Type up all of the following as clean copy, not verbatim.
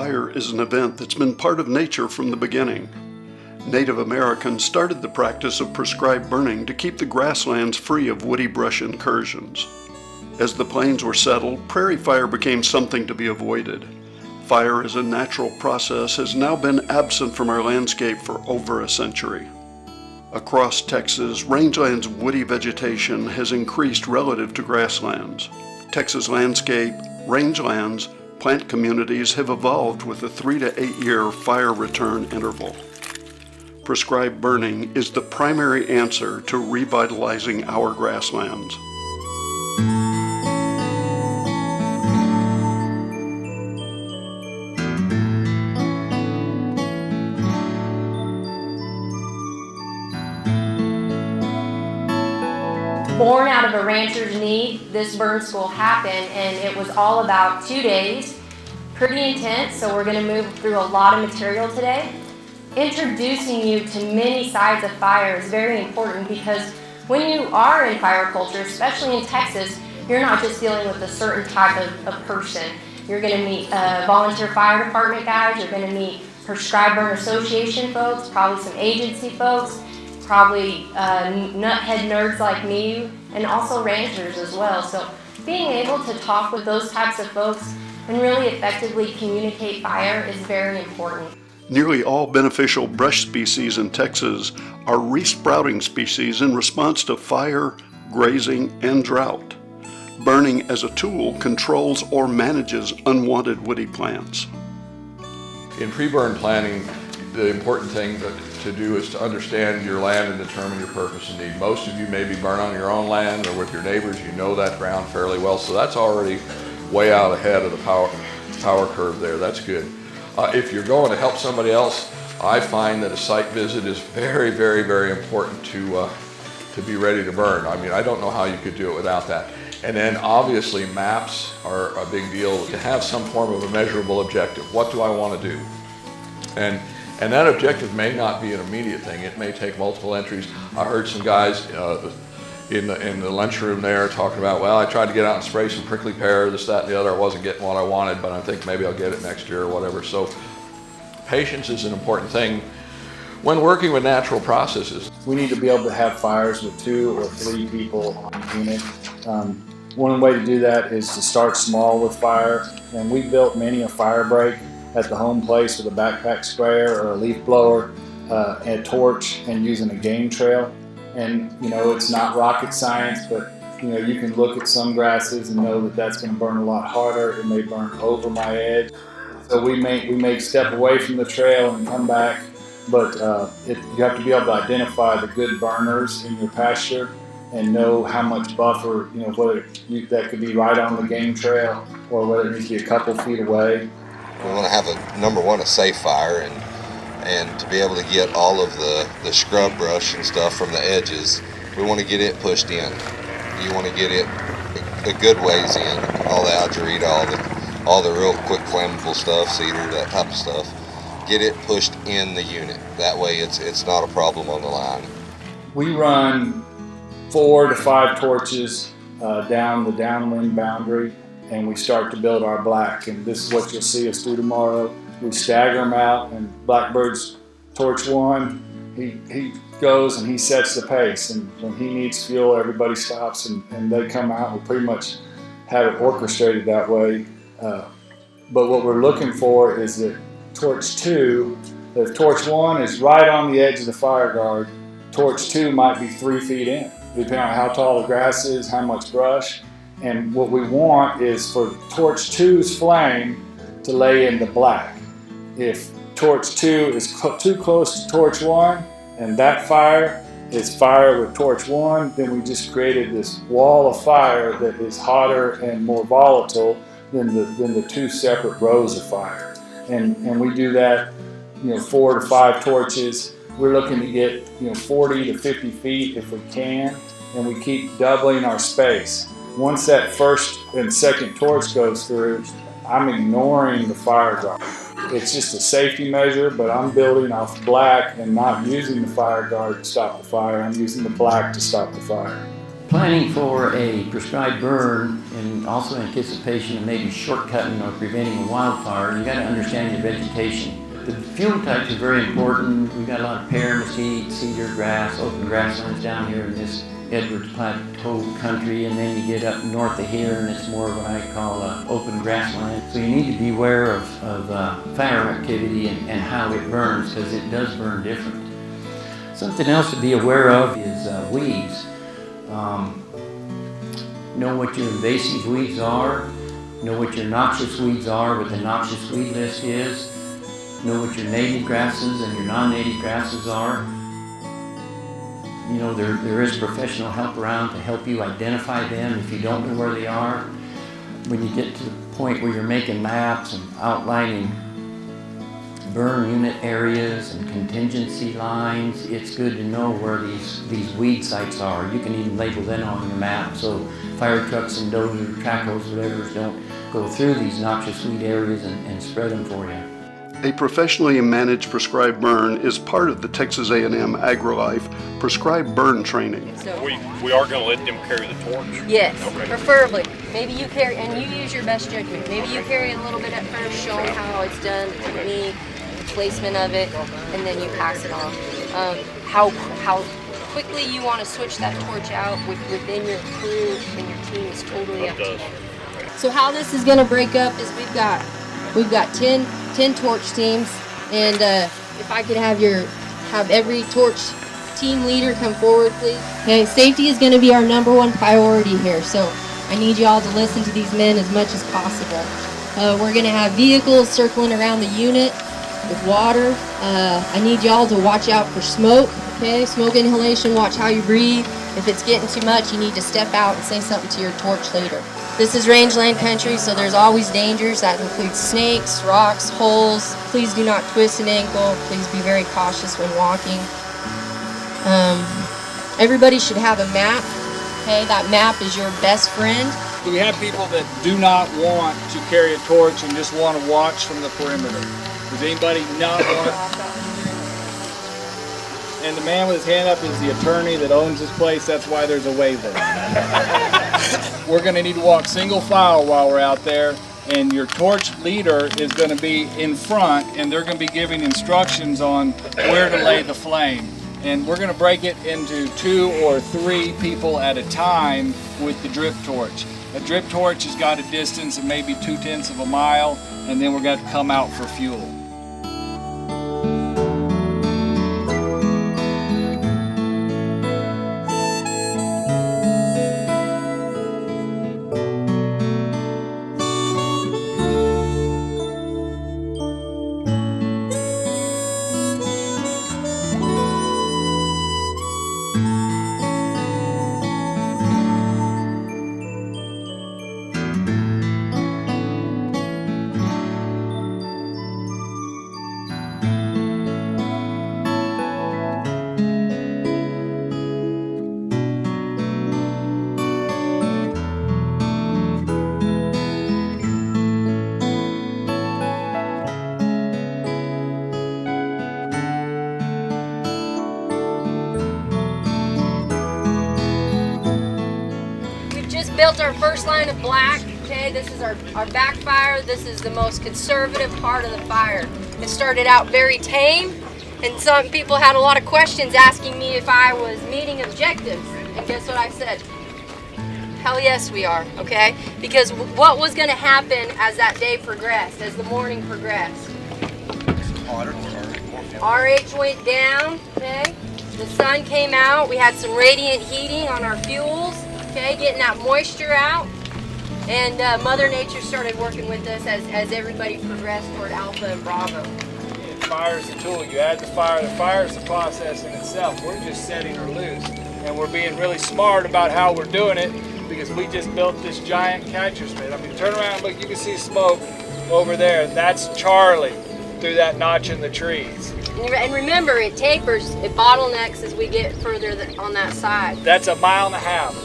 fire is an event that's been part of nature from the beginning. Native Americans started the practice of prescribed burning to keep the grasslands free of woody brush incursions. As the plains were settled, prairie fire became something to be avoided. Fire as a natural process has now been absent from our landscape for over a century. Across Texas, rangelands' woody vegetation has increased relative to grasslands. Texas landscape, rangelands, plant communities have evolved with a 3 to 8 year fire return interval. Prescribed burning is the primary answer to revitalizing our grasslands. Born out of a rancher's need, this burn school happened, and it was all about 2 days. Pretty intense, so we're going to move through a lot of material today. Introducing you to many sides of fire is very important because when you are in fire culture, especially in Texas, you're not just dealing with a certain type of person. You're going to meet volunteer fire department guys, you're going to meet prescribed burn association folks, probably some agency folks, probably nuthead nerds like me, and also ranchers as well. So being able to talk with those types of folks and really effectively communicate fire is very important. Nearly all beneficial brush species in Texas are resprouting species in response to fire, grazing, and drought. Burning as a tool controls or manages unwanted woody plants. In pre-burn planning, the important thing to do is to understand your land and determine your purpose and need. Most of you maybe burn on your own land or with your neighbors. You know that ground fairly well, so that's already way out ahead of the power curve there. That's good. If you're going to help somebody else, I find that a site visit is very, very, very important to be ready to burn. I mean, I don't know how you could do it without that. And then obviously maps are a big deal. To have some form of a measurable objective. What do I want to do? And that objective may not be an immediate thing. It may take multiple entries. I heard some guys in the lunchroom there talking about, well, I tried to get out and spray some prickly pear, this, that, and the other. I wasn't getting what I wanted, but I think maybe I'll get it next year or whatever. So patience is an important thing when working with natural processes. We need to be able to have fires with 2 or 3 people on the unit. One way to do that is to start small with fire, and we built many a fire break at the home place with a backpack sprayer or a leaf blower, and a torch, and using a game trail. And you know, it's not rocket science, but you know, you can look at some grasses and know that that's going to burn a lot harder. It may burn over my edge. So we may step away from the trail and come back, but you have to be able to identify the good burners in your pasture and know how much buffer, you know, whether that could be right on the game trail or whether it needs to be a couple feet away. We want to have number one, a safe fire, and to be able to get all of the scrub brush and stuff from the edges. We want to get it pushed in. You want to get it a good ways in, all the algerita, all the real quick flammable stuff, cedar, that type of stuff. Get it pushed in the unit. That way it's not a problem on the line. We run 4 to 5 torches down the downwind boundary, and we start to build our black. And this is what you'll see us do tomorrow. We stagger them out, and Blackbird's torch 1, he goes and he sets the pace. And when he needs fuel, everybody stops and they come out. We pretty much have it orchestrated that way. But what we're looking for is that torch 2, if torch 1 is right on the edge of the fire guard, torch 2 might be 3 feet in, depending on how tall the grass is, how much brush. And what we want is for torch 2's flame to lay in the black. If torch 2 is too close to torch 1 and that fire is fire with torch 1, then we just created this wall of fire that is hotter and more volatile than the 2 separate rows of fire. And we do that, you know, 4 to 5 torches. We're looking to get, you know, 40 to 50 feet if we can, and we keep doubling our space. Once that first and second torch goes through, I'm ignoring the fire guard. It's just a safety measure, but I'm building off black and not using the fire guard to stop the fire. I'm using the black to stop the fire. planning for a prescribed burn and also anticipation of maybe shortcutting or preventing a wildfire, you got to understand your vegetation. The fuel types are very important. We've got a lot of pear, mesquite, cedar, grass, open grasslands down here in this Edwards Plateau country, and then you get up north of here and it's more of what I call open grassland. So you need to be aware of fire activity and how it burns, because it does burn different. Something else to be aware of is weeds. Know what your invasive weeds are, know what your noxious weeds are, what the noxious weed list is, know what your native grasses and your non-native grasses are. You know, there is professional help around to help you identify them if you don't know where they are. When you get to the point where you're making maps and outlining burn unit areas and contingency lines, it's good to know where these weed sites are. You can even label them on your map so fire trucks and dozers, trackhoes, whatever, don't go through these noxious weed areas and spread them for you. A professionally managed prescribed burn is part of the Texas A&M Agrilife prescribed burn training. So we are going to let them carry the torch? Yes, okay. Preferably. Maybe you carry, and you use your best judgment. Maybe you carry a little bit at first, show them how it's done, the technique, the placement of it, and then you pass it on. How quickly you want to switch that torch out within your crew and your team is totally up to you. So how this is going to break up is we've got 10 torch teams, and if I could have every torch team leader come forward, please. Okay, safety is going to be our #1 priority here, so I need you all to listen to these men as much as possible. We're going to have vehicles circling around the unit with water. I need y'all to watch out for smoke, okay? Smoke inhalation, watch how you breathe. If it's getting too much, you need to step out and say something to your torch leader. This is rangeland country, so there's always dangers. That includes snakes, rocks, holes. Please do not twist an ankle. Please be very cautious when walking. Everybody should have a map. Okay, that map is your best friend. We have people that do not want to carry a torch and just want to watch from the perimeter. Does anybody not want? And the man with his hand up is the attorney that owns this place. That's why there's a waiver. We're going to need to walk single file while we're out there, and your torch leader is going to be in front, and they're going to be giving instructions on where to lay the flame. And we're going to break it into 2 or 3 people at a time with the drip torch. A drip torch has got a distance of maybe 2/10 of a mile, and then we're going to come out for fuel. Built our first line of black. Okay, this is our backfire. This is the most conservative part of the fire. It started out very tame, and some people had a lot of questions asking me if I was meeting objectives. And guess what I said? Hell yes we are, okay? Because what was going to happen as that day progressed, as the morning progressed? RH went down, okay? The sun came out. We had some radiant heating on our fuels. Okay, getting that moisture out, and Mother Nature started working with us as everybody progressed toward Alpha and Bravo. Fire is the tool. You add the fire is the process in itself. We're just setting her loose, and we're being really smart about how we're doing it because we just built this giant catcher spit. I mean, turn around and look, you can see smoke over there. That's Charlie through that notch in the trees. And remember, it tapers, it bottlenecks as we get further on that side. That's 1.5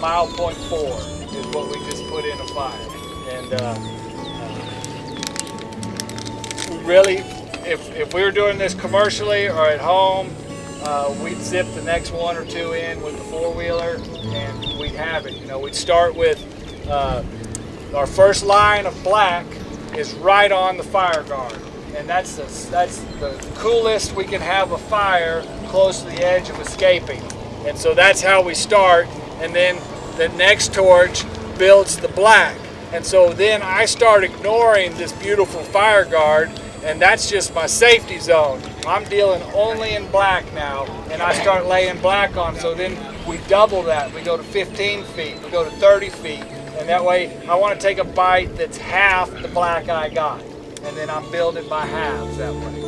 miles, 1.4 miles is what we just put in a fire. And really, if we were doing this commercially or at home, we'd zip the next 1 or 2 in with the 4-wheeler, and we'd have it. You know, we'd start with our first line of black is right on the fire guard, and that's the coolest we can have a fire close to the edge of escaping. And so that's how we start, and then the next torch builds the black. And so then I start ignoring this beautiful fire guard, and that's just my safety zone. I'm dealing only in black now, and I start laying black on. So then we double that. We go to 15 feet, we go to 30 feet, and that way I want to take a bite that's half the black I got, and then I'm building by halves that way.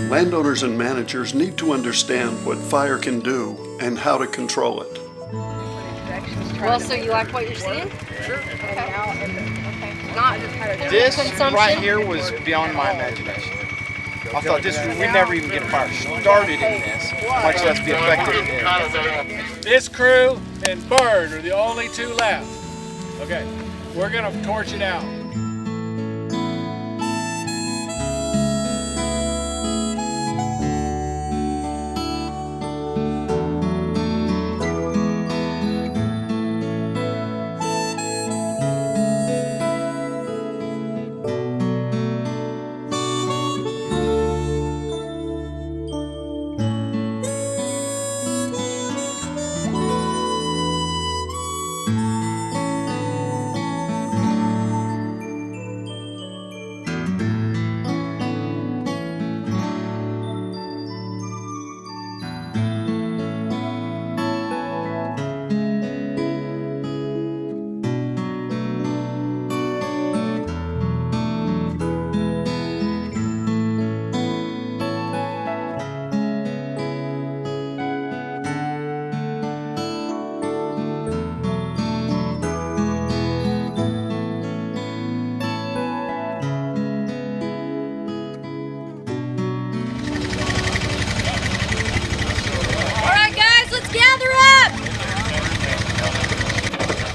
Landowners and managers need to understand what fire can do and how to control it. Well, so you like what you're seeing? Sure. Okay. Not This consumption? right here was beyond my imagination. I thought we'd never even get a fire started in this, much less be affected in it. This crew and Bird are the only two left. Okay, we're gonna torch it out.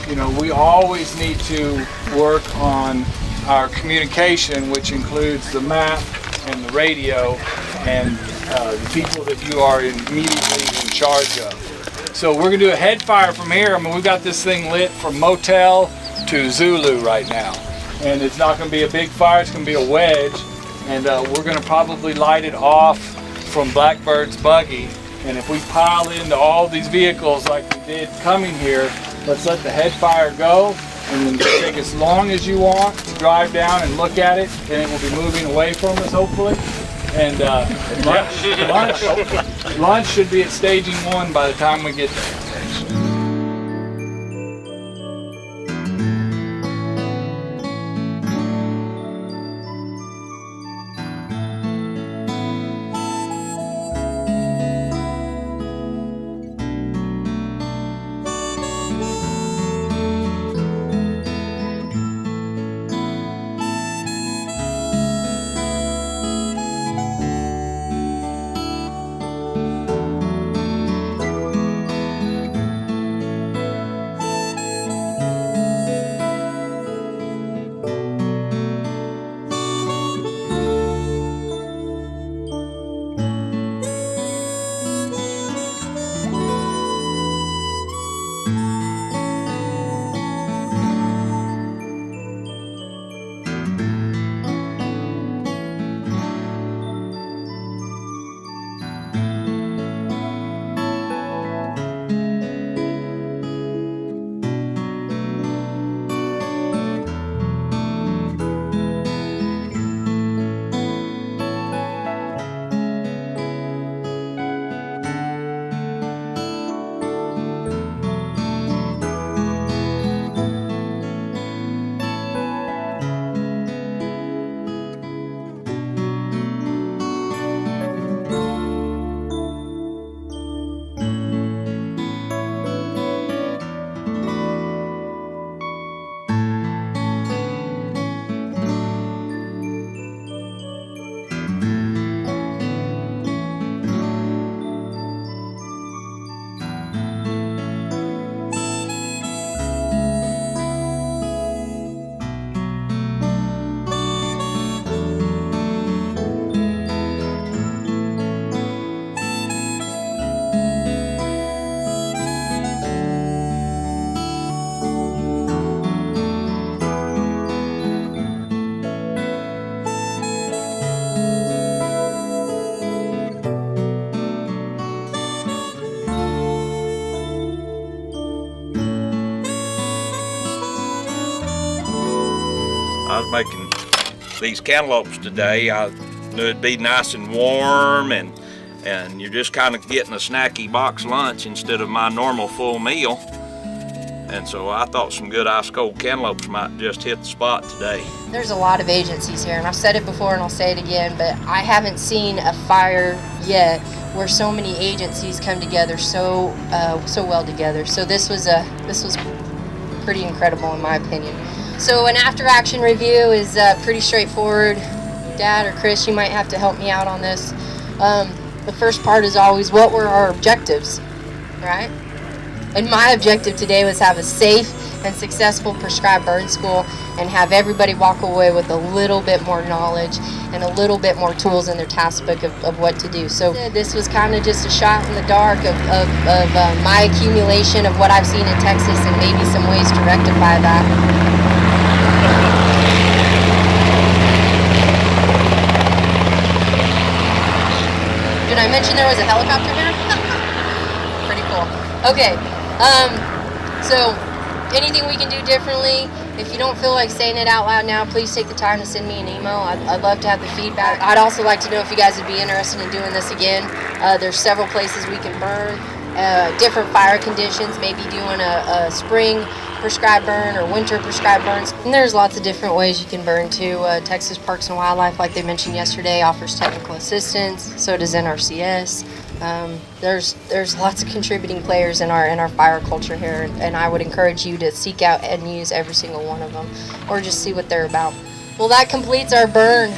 You know, we always need to work on our communication, which includes the map and the radio and the people that you are immediately in charge of. So we're gonna do a head fire from here. I mean, we've got this thing lit from Motel to Zulu right now. And it's not gonna be a big fire, it's gonna be a wedge. And we're gonna probably light it off from Blackbird's buggy. And if we pile into all these vehicles like we did coming here, let's let the head fire go, and then take as long as you want to drive down and look at it, and it will be moving away from us, hopefully. And lunch should be at staging 1 by the time we get there. was making these cantaloupes today, I knew it'd be nice and warm, and you're just kind of getting a snacky box lunch instead of my normal full meal. And so I thought some good ice cold cantaloupes might just hit the spot today. There's a lot of agencies here, and I've said it before and I'll say it again, but I haven't seen a fire yet where so many agencies come together so well together. So this was pretty incredible in my opinion. So an after action review is pretty straightforward. Dad or Chris, you might have to help me out on this. The first part is always, what were our objectives, right? And my objective today was have a safe and successful prescribed burn school and have everybody walk away with a little bit more knowledge and a little bit more tools in their task book of what to do. So this was kind of just a shot in the dark of my accumulation of what I've seen in Texas and maybe some ways to rectify that. Did I mention there was a helicopter here? Pretty cool. Okay. So anything we can do differently, if you don't feel like saying it out loud now, please take the time to send me an email. I'd love to have the feedback. I'd also like to know if you guys would be interested in doing this again. There's several places we can burn, different fire conditions, maybe doing a spring prescribed burn or winter prescribed burns. And there's lots of different ways you can burn too. Texas Parks and Wildlife, like they mentioned yesterday, offers technical assistance. So does NRCS. There's lots of contributing players in our fire culture here, and I would encourage you to seek out and use every single one of them, or just see what they're about. Well, that completes our burn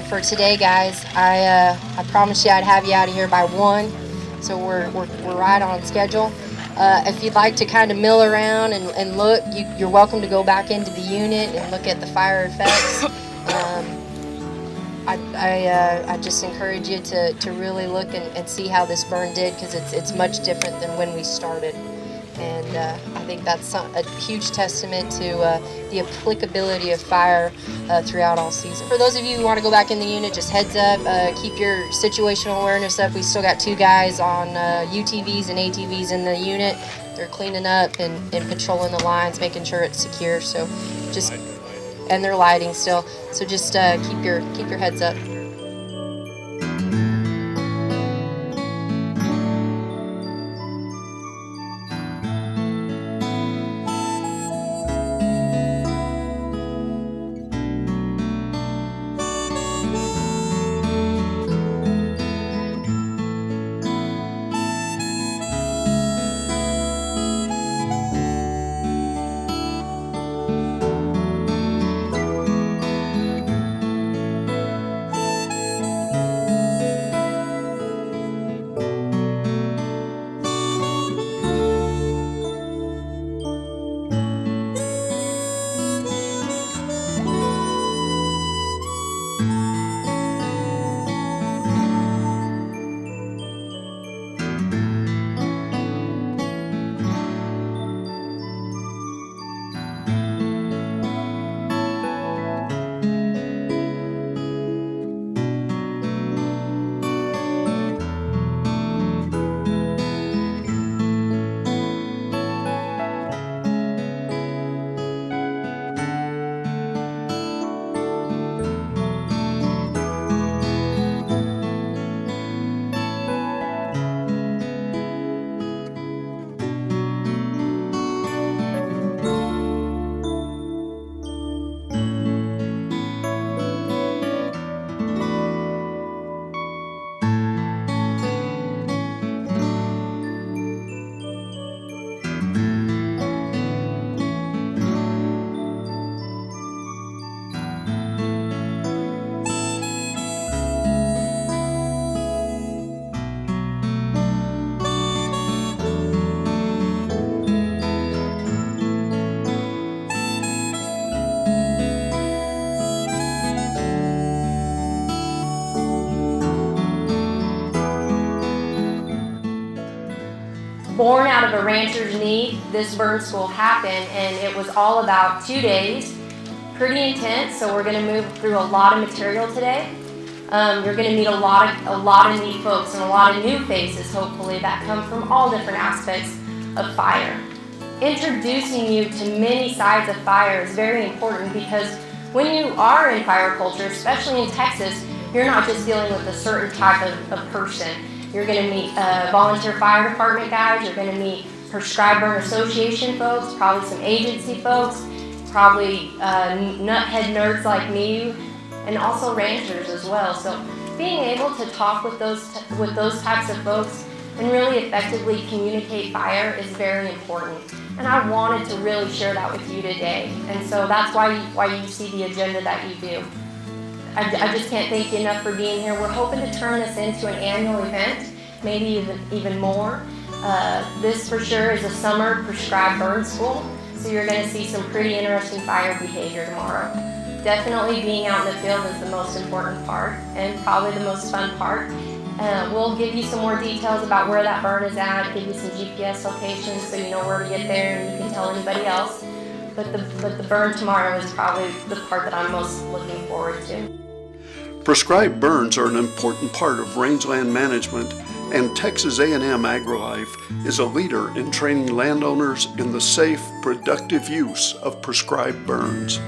for today, guys. I promised you I'd have you out of here by 1, so we're right on schedule. If you'd like to kind of mill around and look, you're welcome to go back into the unit and look at the fire effects. I just encourage you to really look and see how this burn did, because it's much different than when we started. And I think that's a huge testament to the applicability of fire throughout all seasons. For those of you who want to go back in the unit, just heads up, keep your situational awareness up. We still got 2 guys on UTVs and ATVs in the unit. They're cleaning up and patrolling the lines, making sure it's secure. So just, and they're lighting still. So just keep your heads up. Born out of a rancher's need, this burn school happened, and it was all about 2 days, pretty intense. So we're going to move through a lot of material today. You're going to meet a lot of neat folks and a lot of new faces, hopefully, that come from all different aspects of fire. Introducing you to many sides of fire is very important, because When you are in fire culture, especially in Texas, you're not just dealing with a certain type of person. You're going to meet volunteer fire department guys, you're going to meet prescribed burn association folks, probably some agency folks, probably nuthead nerds like me, and also ranchers as well. So being able to talk with those types of folks and really effectively communicate fire is very important. And I wanted to really share that with you today. And so that's why you see the agenda that you do. I just can't thank you enough for being here. We're hoping to turn this into an annual event, maybe even more. This for sure is a summer prescribed burn school, so you're going to see some pretty interesting fire behavior tomorrow. Definitely being out in the field is the most important part and probably the most fun part. We'll give you some more details about where that burn is at, give you some GPS locations so you know where to get there and you can tell anybody else. But the burn tomorrow is probably the part that I'm most looking forward to. Prescribed burns are an important part of rangeland management, and Texas A&M Agrilife is a leader in training landowners in the safe, productive use of prescribed burns.